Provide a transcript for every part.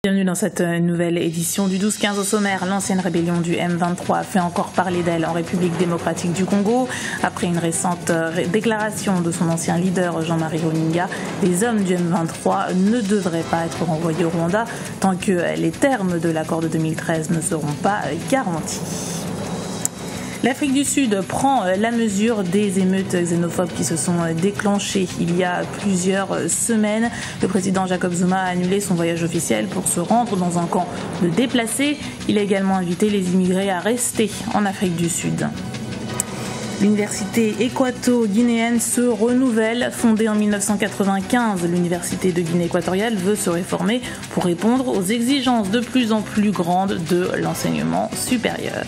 Bienvenue dans cette nouvelle édition du 12-15 au sommaire. L'ancienne rébellion du M23 fait encore parler d'elle en République démocratique du Congo. Après une récente déclaration de son ancien leader Jean-Marie Runinga, les hommes du M23 ne devraient pas être renvoyés au Rwanda tant que les termes de l'accord de 2013 ne seront pas garantis. L'Afrique du Sud prend la mesure des émeutes xénophobes qui se sont déclenchées il y a plusieurs semaines. Le président Jacob Zuma a annulé son voyage officiel pour se rendre dans un camp de déplacés. Il a également invité les immigrés à rester en Afrique du Sud. L'université équato-guinéenne se renouvelle. Fondée en 1995, l'université de Guinée équatoriale veut se réformer pour répondre aux exigences de plus en plus grandes de l'enseignement supérieur.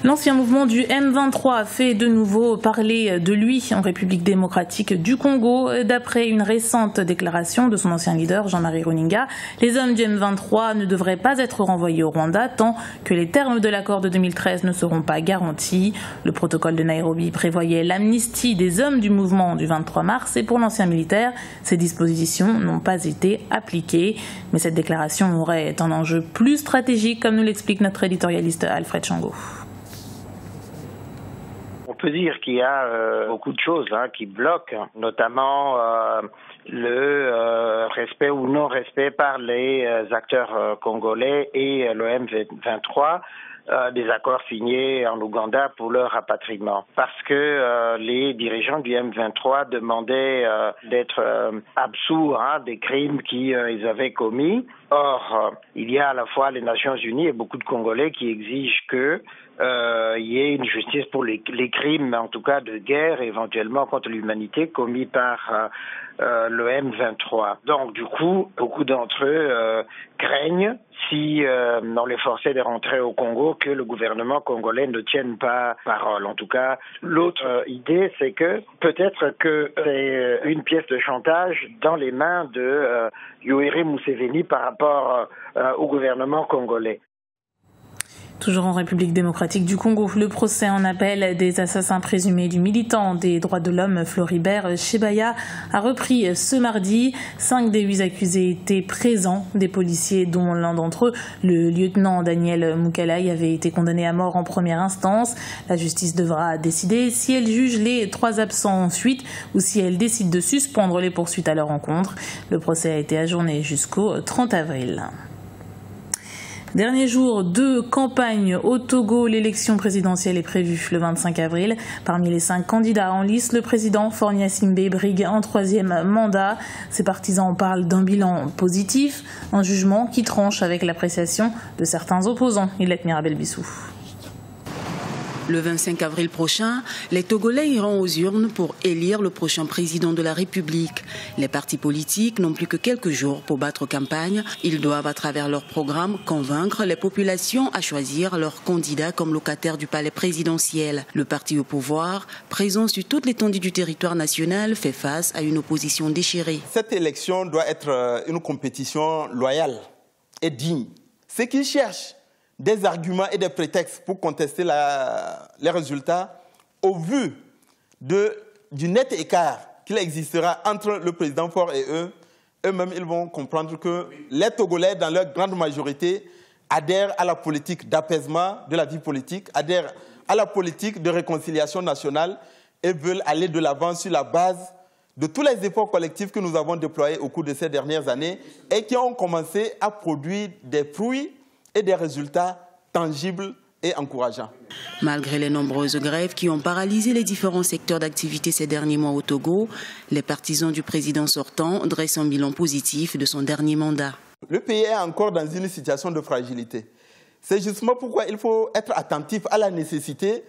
L'ancien mouvement du M23 fait de nouveau parler de lui en République démocratique du Congo. D'après une récente déclaration de son ancien leader Jean-Marie Runinga, les hommes du M23 ne devraient pas être renvoyés au Rwanda tant que les termes de l'accord de 2013 ne seront pas garantis. Le protocole de Nairobi prévoyait l'amnistie des hommes du mouvement du 23 mars et pour l'ancien militaire, ces dispositions n'ont pas été appliquées. Mais cette déclaration aurait un enjeu plus stratégique, comme nous l'explique notre éditorialiste Alfred Chango. On peut dire qu'il y a beaucoup de choses qui bloquent, notamment le respect ou non-respect par les acteurs congolais et le M23 des accords signés en Ouganda pour leur rapatriement. Parce que les dirigeants du M23 demandaient d'être absous des crimes qu'ils avaient commis. Or, il y a à la fois les Nations Unies et beaucoup de Congolais qui exigent que y ait une justice pour les crimes, en tout cas de guerre, éventuellement contre l'humanité, commis par le M23. Donc, du coup, beaucoup d'entre eux craignent, si on les forçait de rentrer au Congo, que le gouvernement congolais ne tienne pas parole. En tout cas, l'autre idée, c'est que peut-être que c'est une pièce de chantage dans les mains de Yoweri Museveni par rapport au gouvernement congolais. Toujours en République démocratique du Congo, le procès en appel des assassins présumés du militant des droits de l'homme Floribert Chebeya a repris ce mardi. 5 des 8 accusés étaient présents, des policiers dont l'un d'entre eux, le lieutenant Daniel Mukalai, avait été condamné à mort en première instance. La justice devra décider si elle juge les 3 absents en fuite ou si elle décide de suspendre les poursuites à leur encontre. Le procès a été ajourné jusqu'au 30 avril. Dernier jour de campagne au Togo, l'élection présidentielle est prévue le 25 avril. Parmi les 5 candidats en lice, le président Faure Gnassingbé brigue un 3e mandat. Ses partisans parlent d'un bilan positif, un jugement qui tranche avec l'appréciation de certains opposants. Ilette Mirabel Bissou. Le 25 avril prochain, les Togolais iront aux urnes pour élire le prochain président de la République. Les partis politiques n'ont plus que quelques jours pour battre campagne. Ils doivent, à travers leur programme, convaincre les populations à choisir leur candidat comme locataire du palais présidentiel. Le parti au pouvoir, présent sur toute l'étendue du territoire national, fait face à une opposition déchirée. Cette élection doit être une compétition loyale et digne. Ceux qui cherchent des arguments et des prétextes pour contester les résultats, au vu du net écart qu'il existera entre le président Faure et eux-mêmes, ils vont comprendre que les Togolais, dans leur grande majorité, adhèrent à la politique d'apaisement de la vie politique, adhèrent à la politique de réconciliation nationale et veulent aller de l'avant sur la base de tous les efforts collectifs que nous avons déployés au cours de ces dernières années et qui ont commencé à produire des fruits et des résultats tangibles et encourageants. Malgré les nombreuses grèves qui ont paralysé les différents secteurs d'activité ces derniers mois au Togo, les partisans du président sortant dressent un bilan positif de son dernier mandat. Le pays est encore dans une situation de fragilité. C'est justement pourquoi il faut être attentif à la nécessité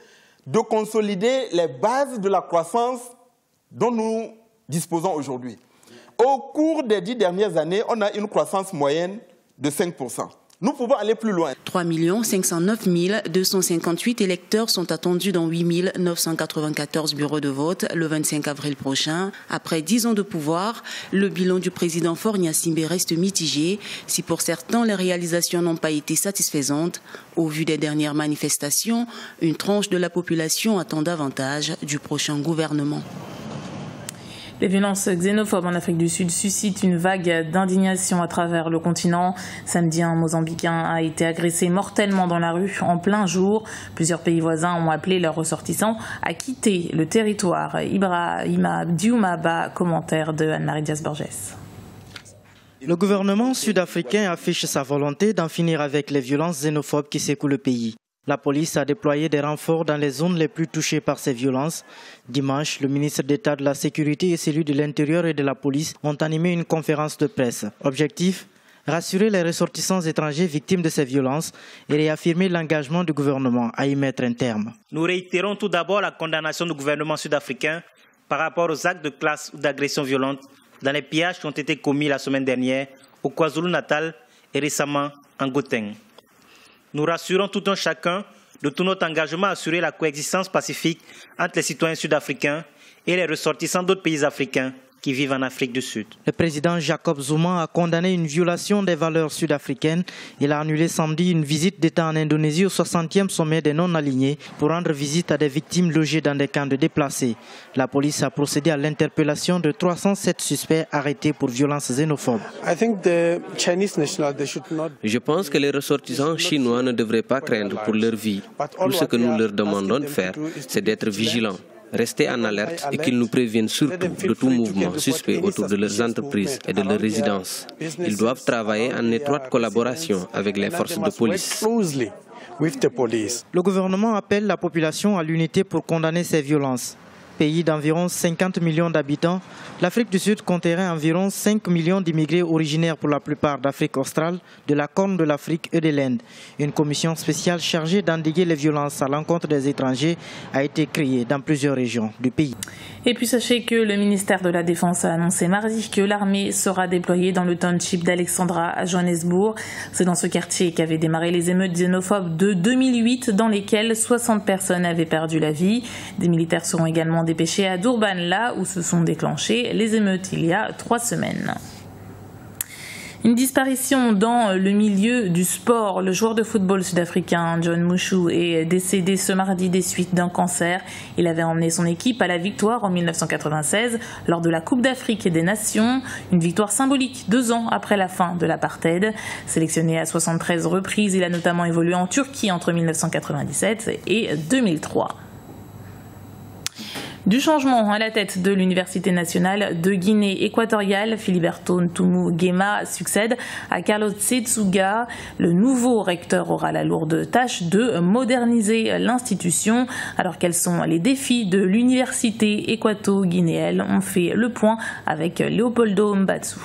de consolider les bases de la croissance dont nous disposons aujourd'hui. Au cours des 10 dernières années, on a une croissance moyenne de 5%. Nous pouvons aller plus loin. 3 509 258 électeurs sont attendus dans 8 994 bureaux de vote le 25 avril prochain. Après 10 ans de pouvoir, le bilan du président Faure Gnassingbé reste mitigé. Si pour certains, les réalisations n'ont pas été satisfaisantes, au vu des dernières manifestations, une tranche de la population attend davantage du prochain gouvernement. Les violences xénophobes en Afrique du Sud suscitent une vague d'indignation à travers le continent. Samedi, un Mozambicain a été agressé mortellement dans la rue en plein jour. Plusieurs pays voisins ont appelé leurs ressortissants à quitter le territoire. Ibrahima Dioumaba, commentaire de Anne-Marie Diaz-Borges. Le gouvernement sud-africain affiche sa volonté d'en finir avec les violences xénophobes qui secouent le pays. La police a déployé des renforts dans les zones les plus touchées par ces violences. Dimanche, le ministre d'État de la Sécurité et celui de l'Intérieur et de la police ont animé une conférence de presse. Objectif : rassurer les ressortissants étrangers victimes de ces violences et réaffirmer l'engagement du gouvernement à y mettre un terme. Nous réitérons tout d'abord la condamnation du gouvernement sud-africain par rapport aux actes de classe ou d'agression violente dans les pillages qui ont été commis la semaine dernière au KwaZulu-Natal et récemment en Gauteng. Nous rassurons tout un chacun de tout notre engagement à assurer la coexistence pacifique entre les citoyens sud-africains et les ressortissants d'autres pays africains qui vivent en Afrique du Sud. Le président Jacob Zuma a condamné une violation des valeurs sud-africaines. Il a annulé samedi une visite d'État en Indonésie au 60e sommet des non-alignés pour rendre visite à des victimes logées dans des camps de déplacés. La police a procédé à l'interpellation de 307 suspects arrêtés pour violences xénophobes. Je pense que les ressortissants chinois ne devraient pas craindre pour leur vie. Tout ce que nous leur demandons de faire, c'est d'être vigilants, rester en alerte et qu'ils nous préviennent surtout de tout mouvement suspect autour de leurs entreprises et de leurs résidences. Ils doivent travailler en étroite collaboration avec les forces de police. Le gouvernement appelle la population à l'unité pour condamner ces violences. Pays d'environ 50 millions d'habitants, l'Afrique du Sud compterait environ 5 millions d'immigrés originaires pour la plupart d'Afrique australe, de la Corne de l'Afrique et de l'Inde. Une commission spéciale chargée d'endiguer les violences à l'encontre des étrangers a été créée dans plusieurs régions du pays. Et puis sachez que le ministère de la Défense a annoncé mardi que l'armée sera déployée dans le township d'Alexandra à Johannesburg. C'est dans ce quartier qu'avaient démarré les émeutes xénophobes de 2008 dans lesquelles 60 personnes avaient perdu la vie. Des militaires seront également dépêchés à Durban, là où se sont déclenchées les émeutes il y a 3 semaines. Une disparition dans le milieu du sport. Le joueur de football sud-africain John Mushu est décédé ce mardi des suites d'un cancer. Il avait emmené son équipe à la victoire en 1996 lors de la Coupe d'Afrique et des Nations. Une victoire symbolique 2 ans après la fin de l'apartheid. Sélectionné à 73 reprises, il a notamment évolué en Turquie entre 1997 et 2003. Du changement à la tête de l'Université nationale de Guinée équatoriale, Filiberto Ntumu-Guema succède à Carlos Tsetsuga. Le nouveau recteur aura la lourde tâche de moderniser l'institution. Alors quels sont les défis de l'Université équato-guinéenne? On fait le point avec Leopoldo Mbatsu.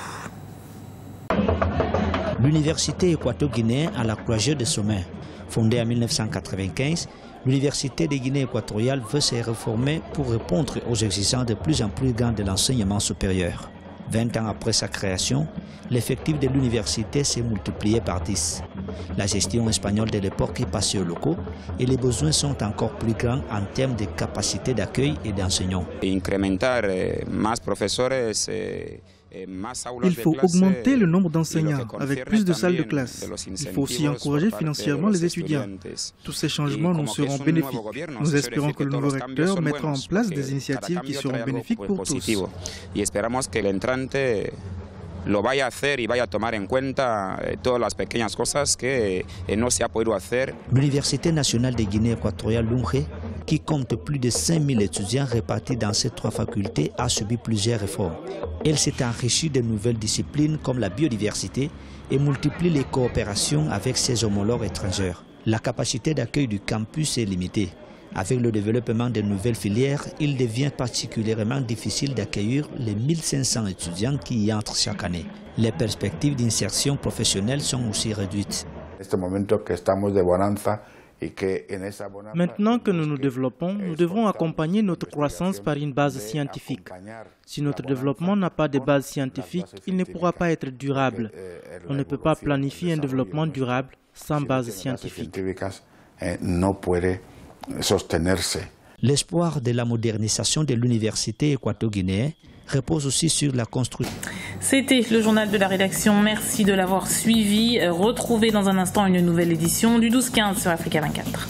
L'Université équato-guinéenne a la croisée des sommets. Fondée en 1995, l'Université de Guinée équatoriale veut se réformer pour répondre aux exigences de plus en plus grandes de l'enseignement supérieur. 20 ans après sa création, l'effectif de l'université s'est multiplié par 10. La gestion espagnole de l'époque est passée aux locaux et les besoins sont encore plus grands en termes de capacité d'accueil et d'enseignants. Il faut augmenter le nombre d'enseignants avec plus de salles de classe. Il faut aussi encourager financièrement les étudiants. Tous ces changements nous seront bénéfiques. Nous espérons que le nouveau recteur mettra en place des initiatives qui seront bénéfiques pour tous. Lo vaya a hacer y vaya a tomar en cuenta todas las pequeñas cosas que no se ha podido hacer. L'Université nationale de Guinée équatoriale Lunge, qui compte plus de 5000 étudiants répartis dans ces 3 facultés, a subi plusieurs réformes. Elle s'est enrichie de nouvelles disciplines comme la biodiversité et multiplie les coopérations avec ses homologues étrangers. La capacité d'accueil du campus est limitée. Avec le développement de nouvelles filières, il devient particulièrement difficile d'accueillir les 1500 étudiants qui y entrent chaque année. Les perspectives d'insertion professionnelle sont aussi réduites. Maintenant que nous nous développons, nous devrons accompagner notre croissance par une base scientifique. Si notre développement n'a pas de base scientifique, il ne pourra pas être durable. On ne peut pas planifier un développement durable sans base scientifique. L'espoir de la modernisation de l'université équato-guinéenne repose aussi sur la construction. C'était le journal de la rédaction. Merci de l'avoir suivi. Retrouvez dans un instant une nouvelle édition du 12-15 sur Africa 24.